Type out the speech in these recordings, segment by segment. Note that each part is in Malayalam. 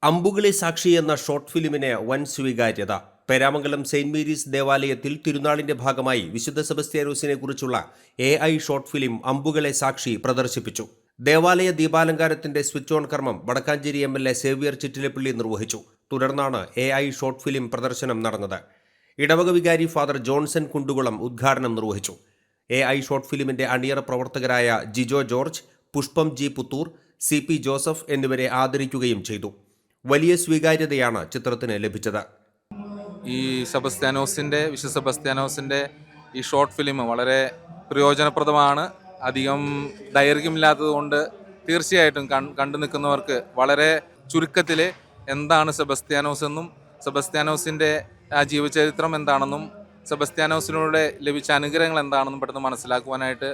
അമ്പുകളെ സാക്ഷി എന്ന ഷോർട്ട് ഫിലിമിന് വൻ സ്വീകാര്യത. പേരാമംഗലം സെയിന്റ് മേരീസ് ദേവാലയത്തിൽ തിരുനാളിന്റെ ഭാഗമായി വിശുദ്ധ സെബസ്ത്യാനോസിനെ കുറിച്ചുള്ള AI ഷോർട്ട് ഫിലിം അമ്പുകളെ സാക്ഷി പ്രദർശിപ്പിച്ചു. ദേവാലയ ദീപാലങ്കാരത്തിന്റെ സ്വിച്ച് ഓൺ കർമ്മം വടക്കാഞ്ചേരി MLA സേവ്യർ ചിറ്റിലപ്പള്ളി നിർവഹിച്ചു. തുടർന്നാണ് AI ഷോർട്ട് ഫിലിം പ്രദർശനം നടന്നത്. ഇടവക വികാരി ഫാദർ ജോൺസൺ കുണ്ടുകുളം ഉദ്ഘാടനം നിർവഹിച്ചു. AI ഷോർട്ട് ഫിലിമിന്റെ അണിയറ പ്രവർത്തകരായ ജിജോ ജോർജ്, പുഷ്പം ജി പുത്തൂർ, CP ജോസഫ് എന്നിവരെ ആദരിക്കുകയും ചെയ്തു. വലിയ സ്വീകാര്യതയാണ് ചിത്രത്തിന് ലഭിച്ചത്. ഈ വിശുദ്ധ സെബസ്ത്യാനോസിൻ്റെ ഈ ഷോർട്ട് ഫിലിം വളരെ പ്രയോജനപ്രദമാണ്. അധികം ദൈർഘ്യമില്ലാത്തതുകൊണ്ട് തീർച്ചയായിട്ടും കണ്ടു നിൽക്കുന്നവർക്ക് വളരെ ചുരുക്കത്തിൽ എന്താണ് സെബസ്ത്യാനോസ് എന്നും സെബസ്ത്യാനോസിൻ്റെ ആ ജീവചരിത്രം എന്താണെന്നും സെബസ്ത്യാനോസിലൂടെ ലഭിച്ച അനുഗ്രഹങ്ങൾ എന്താണെന്നും പെട്ടെന്ന് മനസ്സിലാക്കുവാനായിട്ട്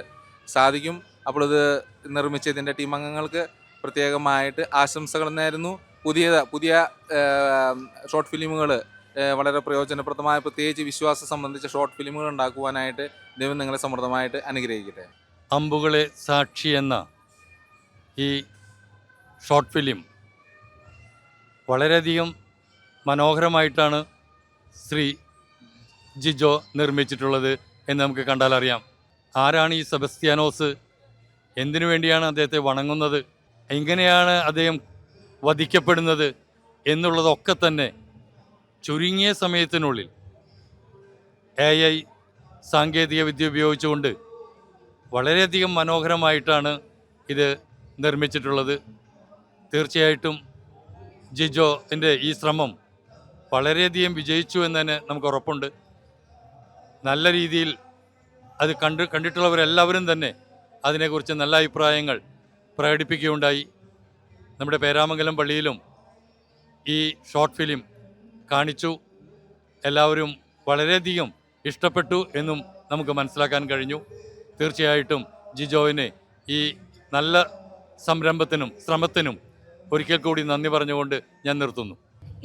സാധിക്കും. അപ്പോൾ ഇത് നിർമ്മിച്ചതിൻ്റെ ടീം അംഗങ്ങൾക്ക് പ്രത്യേകമായിട്ട് ആശംസകൾ നേരുന്നു. പുതിയ ഷോർട്ട് ഫിലിമുകൾ വളരെ പ്രയോജനപ്രദമായ, പ്രത്യേകിച്ച് വിശ്വാസം സംബന്ധിച്ച ഷോർട്ട് ഫിലിമുകൾ ഉണ്ടാക്കുവാനായിട്ട് ദൈവം നിങ്ങളെ സമൃദ്ധമായിട്ട് അനുഗ്രഹിക്കട്ടെ. അമ്പുകളെ സാക്ഷി എന്ന ഈ ഷോർട്ട് ഫിലിം വളരെയധികം മനോഹരമായിട്ടാണ് ശ്രീ ജിജോ നിർമ്മിച്ചിട്ടുള്ളത് എന്ന് നമുക്ക് കണ്ടാൽ അറിയാം. ആരാണ് ഈ സെബസ്ത്യാനോസ്? എന്തിനു വേണ്ടിയാണ് അദ്ദേഹത്തെ വണങ്ങുന്നത്? എങ്ങനെയാണ് അദ്ദേഹം വധിക്കപ്പെടുന്നത് എന്നുള്ളതൊക്കെ തന്നെ ചുരുങ്ങിയ സമയത്തിനുള്ളിൽ AI സാങ്കേതിക വിദ്യ ഉപയോഗിച്ചുകൊണ്ട് വളരെയധികം മനോഹരമായിട്ടാണ് ഇത് നിർമ്മിച്ചിട്ടുള്ളത്. തീർച്ചയായിട്ടും ജിജോൻ്റെ ഈ ശ്രമം വളരെയധികം വിജയിച്ചു എന്ന് തന്നെ നമുക്ക് ഉറപ്പുണ്ട്. നല്ല രീതിയിൽ അത് കണ്ടിട്ടുള്ളവരെല്ലാവരും തന്നെ അതിനെക്കുറിച്ച് നല്ല അഭിപ്രായങ്ങൾ പ്രകടിപ്പിക്കുകയുണ്ടായി. നമ്മുടെ പേരാമംഗലം പള്ളിയിലും ഈ ഷോർട്ട് ഫിലിം കാണിച്ചു. എല്ലാവരും വളരെയധികം ഇഷ്ടപ്പെട്ടു എന്നും നമുക്ക് മനസ്സിലാക്കാൻ കഴിഞ്ഞു. തീർച്ചയായിട്ടും ജിജോവിന് ഈ നല്ല സംരംഭത്തിനും ശ്രമത്തിനും ഒരിക്കൽ കൂടി നന്ദി പറഞ്ഞുകൊണ്ട് ഞാൻ നിർത്തുന്നു.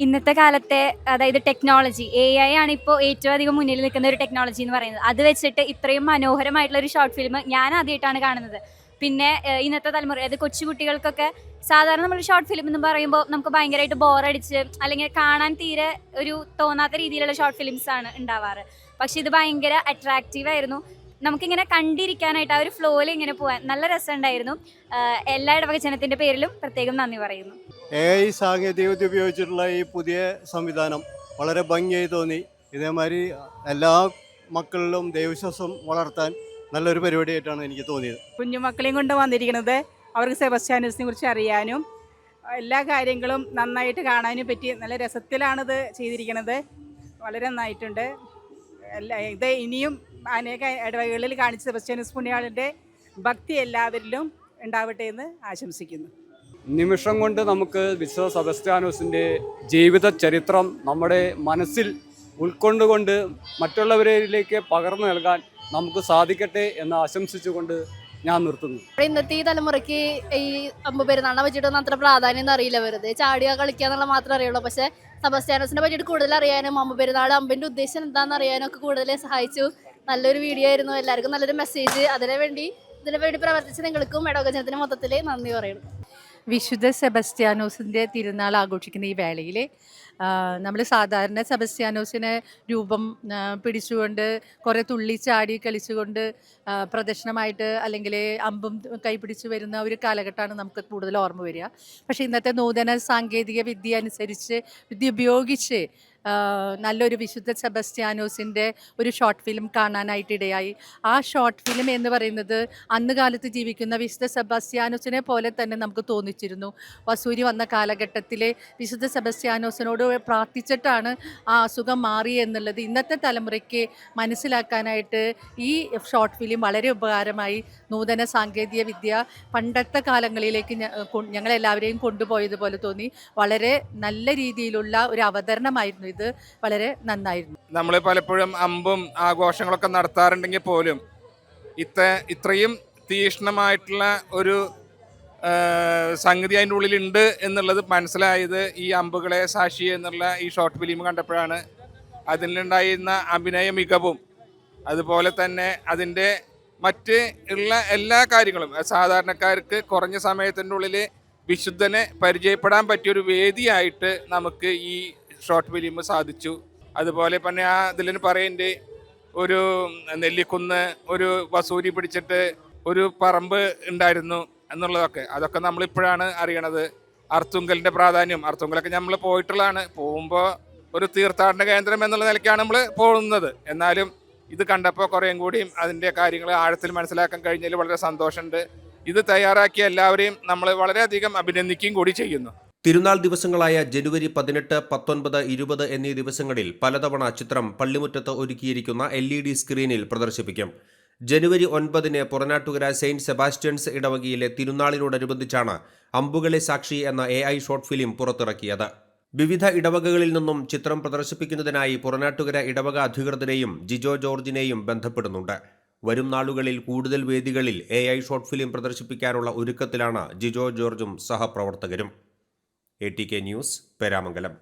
ഇന്നത്തെ കാലത്തെ അതായത് ടെക്നോളജി AI ആണ് ഇപ്പോൾ ഏറ്റവും അധികം മുന്നിൽ നിൽക്കുന്ന ഒരു ടെക്നോളജി എന്ന് പറയുന്നത്. അത് വെച്ചിട്ട് ഇത്രയും മനോഹരമായിട്ടുള്ള ഒരു ഷോർട്ട് ഫിലിം ഞാൻ ആദ്യമായിട്ടാണ് കാണുന്നത്. പിന്നെ ഇന്നത്തെ തലമുറ, അതായത് കൊച്ചുകുട്ടികൾക്കൊക്കെ സാധാരണ നമ്മൾ ഷോർട്ട് ഫിലിം എന്ന് പറയുമ്പോൾ നമുക്ക് ഭയങ്കരമായിട്ട് ബോറടിച്ച് അല്ലെങ്കിൽ കാണാൻ തീരെ ഒരു തോന്നാത്ത രീതിയിലുള്ള ഷോർട്ട് ഫിലിംസ് ആണ് ഉണ്ടാവാറ്. പക്ഷെ ഇത് ഭയങ്കര അട്രാക്റ്റീവ് ആയിരുന്നു. നമുക്കിങ്ങനെ കണ്ടിരിക്കാനായിട്ട് ആ ഒരു ഫ്ലോയിൽ ഇങ്ങനെ പോകാൻ നല്ല രസമുണ്ടായിരുന്നു. എല്ലാ ഇടവക ജനത്തിൻ്റെ പേരിലും പ്രത്യേകം നന്ദി പറയുന്നു. AI സാങ്കേതികവിദ്യ ഉപയോഗിച്ചിട്ടുള്ള ഈ പുതിയ സംവിധാനം വളരെ ഭംഗിയായി തോന്നി. ഇതേമാതിരി എല്ലാ മക്കളിലും ദൈവവിശ്വാസം വളർത്താൻ നല്ലൊരു പരിപാടിയായിട്ടാണ് എനിക്ക് തോന്നിയത്. കുഞ്ഞുമക്കളെയും കൊണ്ട് വന്നിരിക്കുന്നത് അവർക്ക് സെബസ്ത്യാനോസിനെ കുറിച്ച് അറിയാനും എല്ലാ കാര്യങ്ങളും നന്നായിട്ട് കാണാനും പറ്റി നല്ല രസത്തിലാണിത് ചെയ്തിരിക്കുന്നത്. വളരെ നന്നായിട്ടുണ്ട്. ഇത് ഇനിയും അനേക ഇടവകളിൽ കാണിച്ച സെബസ്ത്യാനോസ് പുണ്യാളൻ്റെ ഭക്തി എല്ലാവരിലും ഉണ്ടാവട്ടെ എന്ന് ആശംസിക്കുന്നു. നിമിഷം കൊണ്ട് നമുക്ക് വിശുദ്ധ സെബസ്ത്യാനോസിൻ്റെ ജീവിത ചരിത്രം നമ്മുടെ മനസ്സിൽ ഉൾക്കൊണ്ടുകൊണ്ട് മറ്റുള്ളവരിലേക്ക് പകർന്നു നൽകാൻ നമുക്ക് സാധിക്കട്ടെ എന്ന് ആശംസിച്ചുകൊണ്ട് ഞാൻ നിർത്തുന്നു. ഇന്നത്തെ ഈ തലമുറയ്ക്ക് ഈ അമ്പ് പെരുന്നാളിനെ പറ്റിയിട്ടൊന്നും അത്ര പ്രാധാന്യം ഒന്നും അറിയില്ല. വെറുതെ ചാടിയ കളിക്കുക എന്നുള്ള മാത്രമേ അറിയുള്ളൂ. പക്ഷേ സെബസ്ത്യാനോസിനെ പറ്റിയിട്ട് കൂടുതൽ അറിയാനും അമ്പ് പെരുന്നാൾ അമ്പിൻ്റെ ഉദ്ദേശം എന്താണെന്ന് അറിയാനും ഒക്കെ കൂടുതൽ സഹായിച്ചു. നല്ലൊരു വീഡിയോ ആയിരുന്നു. എല്ലാവർക്കും നല്ലൊരു മെസ്സേജ്. ഇതിനുവേണ്ടി പ്രവർത്തിച്ച് നിങ്ങൾക്കും ഇടവകജനത്തിന് മൊത്തത്തിൽ നന്ദി പറയുന്നു. വിശുദ്ധ സെബസ്ത്യാനോസിൻ്റെ തിരുനാൾ ആഘോഷിക്കുന്ന ഈ വേളയിൽ നമ്മൾ സാധാരണ സെബസ്ത്യാനോസിനെ രൂപം പിടിച്ചുകൊണ്ട് കുറേ തുള്ളിച്ചാടി കളിച്ചുകൊണ്ട് പ്രദക്ഷിണമായിട്ട് അല്ലെങ്കിൽ അമ്പും കൈപിടിച്ച് വരുന്ന ഒരു കാലഘട്ടമാണ് നമുക്ക് കൂടുതൽ ഓർമ്മ വരിക. പക്ഷേ ഇന്നത്തെ നൂതന സാങ്കേതിക വിദ്യ അനുസരിച്ച് വിദ്യ ഉപയോഗിച്ച് നല്ലൊരു വിശുദ്ധ സെബസ്ത്യാനോസിൻ്റെ ഒരു ഷോർട്ട് ഫിലിം കാണാനായിട്ടിടയായി. ആ ഷോർട്ട് ഫിലിം എന്ന് പറയുന്നത് അന്ന് കാലത്ത് ജീവിക്കുന്ന വിശുദ്ധ സെബസ്ത്യാനോസിനെ പോലെ തന്നെ നമുക്ക് തോന്നിച്ചിരുന്നു. വസൂരി വന്ന കാലഘട്ടത്തിൽ വിശുദ്ധ സെബസ്ത്യാനോസിനോട് പ്രാർത്ഥിച്ചിട്ടാണ് ആ അസുഖം മാറി എന്നുള്ളത് ഇന്നത്തെ തലമുറയ്ക്ക് മനസ്സിലാക്കാനായിട്ട് ഈ ഷോർട്ട് ഫിലിം വളരെ ഉപകാരമായി. നൂതന സാങ്കേതിക വിദ്യ പണ്ടത്തെ കാലങ്ങളിലേക്ക് ഞങ്ങളെല്ലാവരെയും കൊണ്ടുപോയതുപോലെ തോന്നി. വളരെ നല്ല രീതിയിലുള്ള ഒരു അവതരണമായിരുന്നു. ഇത് വളരെ നന്നായിരുന്നു. നമ്മൾ പലപ്പോഴും അമ്പും ആഘോഷങ്ങളൊക്കെ നടത്താറുണ്ടെങ്കിൽ പോലും ഇത്രയും തീക്ഷ്ണമായിട്ടുള്ള ഒരു സംഗതി അതിൻ്റെ ഉള്ളിലുണ്ട് എന്നുള്ളത് മനസ്സിലായത് ഈ അമ്പുകളെ സാക്ഷി എന്നുള്ള ഈ ഷോർട്ട് ഫിലിം കണ്ടപ്പോഴാണ്. അതിലുണ്ടായിരുന്ന അഭിനയ മികവും അതുപോലെ തന്നെ അതിൻ്റെ മറ്റ് ഉള്ള എല്ലാ കാര്യങ്ങളും സാധാരണക്കാർക്ക് കുറഞ്ഞ സമയത്തിൻ്റെ ഉള്ളിൽ വിശുദ്ധനെ പരിചയപ്പെടാൻ പറ്റിയൊരു വേദിയായിട്ട് നമുക്ക് ഈ ഷോർട്ട് ഫിലിം സാധിച്ചു. അതുപോലെ തന്നെ ആ ഇതിൽ പറയുന്നത് ഒരു നെല്ലിക്കുന്ന് ഒരു വസൂരി പിടിച്ചിട്ട് ഒരു പറമ്പ് ഉണ്ടായിരുന്നു എന്നുള്ളതൊക്കെ അതൊക്കെ നമ്മളിപ്പോഴാണ് അറിയണത്. അർത്തുങ്കലിൻ്റെ പ്രാധാന്യം, അർത്തുങ്കലൊക്കെ നമ്മൾ പോയിട്ടുള്ളതാണ്. പോകുമ്പോൾ ഒരു തീർത്ഥാടന കേന്ദ്രം എന്നുള്ള നിലയ്ക്കാണ് നമ്മൾ പോകുന്നത്. എന്നാലും ഇത് കണ്ടപ്പോൾ കുറേയും കൂടിയും അതിൻ്റെ കാര്യങ്ങൾ ആഴത്തിൽ മനസ്സിലാക്കാൻ കഴിഞ്ഞതിൽ വളരെ സന്തോഷമുണ്ട്. ഇത് തയ്യാറാക്കിയ എല്ലാവരെയും നമ്മൾ വളരെയധികം അഭിനന്ദിക്കുകയും കൂടി ചെയ്യുന്നു. തിരുനാൾ ദിവസങ്ങളായ ജനുവരി 18, 19, 20 എന്നീ ദിവസങ്ങളിൽ പലതവണ ചിത്രം പള്ളിമുറ്റത്ത് ഒരുക്കിയിരിക്കുന്ന LED സ്ക്രീനിൽ പ്രദർശിപ്പിക്കും. ജനുവരി 9 പുറനാട്ടുകര സെയിന്റ് സെബാസ്റ്റ്യൻസ് ഇടവകയിലെ തിരുനാളിനോടനുബന്ധിച്ചാണ് അമ്പുകളെ സാക്ഷി എന്ന AI ഷോർട്ട് ഫിലിം പുറത്തിറക്കിയത്. വിവിധ ഇടവകകളിൽ നിന്നും ചിത്രം പ്രദർശിപ്പിക്കുന്നതിനായി പുറനാട്ടുകര ഇടവക അധികൃതരെയും ജിജോ ജോർജിനെയും ബന്ധപ്പെടുന്നുണ്ട്. വരും നാളുകളിൽ കൂടുതൽ വേദികളിൽ AI ഷോർട്ട് ഫിലിം പ്രദർശിപ്പിക്കാനുള്ള ഒരുക്കത്തിലാണ് ജിജോ ജോർജും സഹപ്രവർത്തകരും. ATK news, Peramangalam.